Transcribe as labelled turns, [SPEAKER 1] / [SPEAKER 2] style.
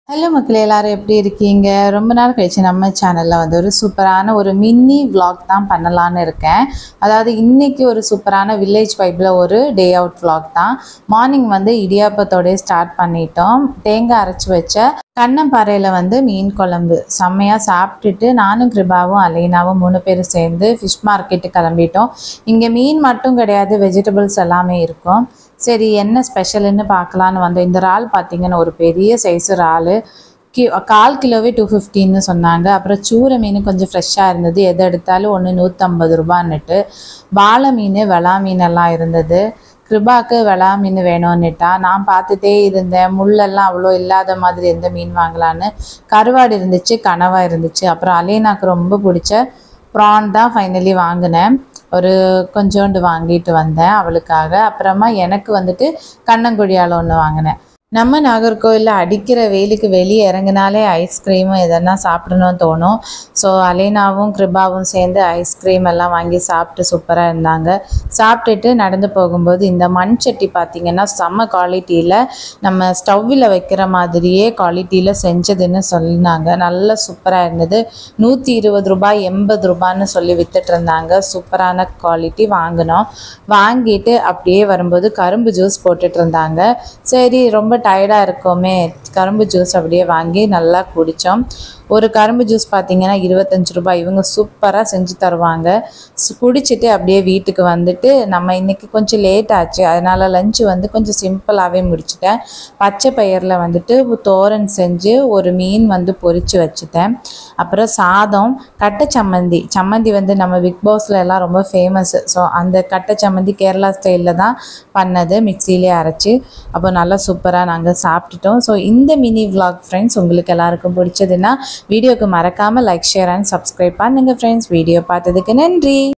[SPEAKER 1] Hello மக்களே, எல்லாரும் எப்படி இருக்கீங்க? ரொம்ப நாள் கழிச்சு நம்ம சேனலில் வந்து ஒரு சூப்பரான ஒரு மினி vlog தான் பண்ணலான்னு இருக்கேன். அதாவது இன்றைக்கி ஒரு சூப்பரான வில்லேஜ் வைப்பில் ஒரு டே அவுட் vlog தான். மார்னிங் வந்து இடியாப்பத்தோடய ஸ்டார்ட் பண்ணிட்டோம். தேங்காய் அரைச்சி வச்ச கண்ணம்பாறையில் வந்து மீன் குழம்பு செம்மையாக சாப்பிட்டுட்டு நானும் கிருபாவும் அலைனாவும் 3 பேரும் சேர்ந்து ஃபிஷ் மார்க்கெட்டு கிளம்பிட்டோம். இங்கே மீன் மட்டும் கிடையாது, வெஜிடபிள்ஸ் எல்லாமே இருக்கும். சரி, என்ன ஸ்பெஷல்னு பார்க்கலான்னு வந்தோம். இந்த இறால் பார்த்திங்கன்னா ஒரு பெரிய சைஸு இறால், 1/4 கிலோவே 250ன்னு சொன்னாங்க. அப்புறம் சூரை மீன் கொஞ்சம் ஃப்ரெஷ்ஷாக இருந்தது, எதை எடுத்தாலும் ஒன்று 150 ரூபான்னுட்டு. வாழை மீன், வெளா மீனெல்லாம் இருந்தது. கிருபாவுக்கு வெளா மீன் வேணும்னுட்டா. நான் பார்த்துட்டே இருந்தேன், முள்ளெல்லாம் அவ்வளோ இல்லாத மாதிரி எந்த மீன் வாங்கலான்னு. கருவாடு இருந்துச்சு, கனவா இருந்துச்சு. அப்புறம் அலேனாக்கு ரொம்ப பிடிச்ச ப்ரான் தான் ஃபைனலி வாங்கினேன். ஒரு கொஞ்சோண்டு வாங்கிட்டு வந்தேன் அவளுக்காக. அப்புறமா எனக்கு வந்துட்டு கண்ணங்குழியால் ஒன்று வாங்கினேன். நம்ம நாகர்கோவிலில் அடிக்கிற வெயிலுக்கு வெளியே இறங்கினாலே ஐஸ்கிரீமும் எதனா சாப்பிடணும்னு தோணும். ஸோ அலேனாவும் கிருபாவும் சேர்ந்து ஐஸ்கிரீம் எல்லாம் வாங்கி சாப்பிட்டு சூப்பராக இருந்தாங்க. சாப்பிட்டுட்டு நடந்து போகும்போது இந்த மண் சட்டி பார்த்திங்கன்னா செம்ம குவாலிட்டியில், நம்ம ஸ்டவ்வில் வைக்கிற மாதிரியே குவாலிட்டியில் செஞ்சதுன்னு சொன்னாங்க. நல்லா சூப்பராக இருந்தது. 120 ரூபாய் 80 ரூபான்னு சொல்லி வித்துட்டு இருந்தாங்க. சூப்பரான குவாலிட்டி வாங்கினோம். வாங்கிட்டு அப்படியே வரும்போது கரும்பு ஜூஸ் போட்டுட்டு இருந்தாங்க. சரி, ரொம்ப டயர்டாக இருக்கோமே, கரும்பு ஜூஸ் அப்படியே வாங்கி நல்லா குடித்தோம். ஒரு கரும்பு ஜூஸ் பார்த்திங்கன்னா 25 ரூபாய். இவங்க சூப்பராக செஞ்சு தருவாங்க. குடிச்சிட்டு அப்படியே வீட்டுக்கு வந்துட்டு, நம்ம இன்றைக்கி கொஞ்சம் லேட் ஆச்சு, அதனால் லஞ்சு வந்து கொஞ்சம் சிம்பிளாகவே முடிச்சிட்டேன். பச்சை பயிரில் வந்துட்டு தோரன் செஞ்சு ஒரு மீன் வந்து பொரித்து வச்சுட்டேன். அப்புறம் சாதம், கட்டை சம்மந்தி வந்து நம்ம பிக் பாஸில் எல்லாம் ரொம்ப ஃபேமஸ்ஸு. ஸோ அந்த கட்டை சம்மந்தி கேரளா ஸ்டைலில் தான் பண்ணது, மிக்சியிலே அரைச்சி. அப்போ நல்லா சூப்பராக நாங்கள் சாப்பிட்டுட்டோம். ஸோ இந்த மினி vlog ஃப்ரெண்ட்ஸ் உங்களுக்கு எல்லாருக்கும் பிடிச்சதுன்னா வீடியோக்கு மறக்காமல் லைக், ஷேர் அண்ட் சப்ஸ்கிரைப் பண்ணுங்கள் ஃப்ரெண்ட்ஸ். வீடியோ பார்த்ததுக்கு நன்றி.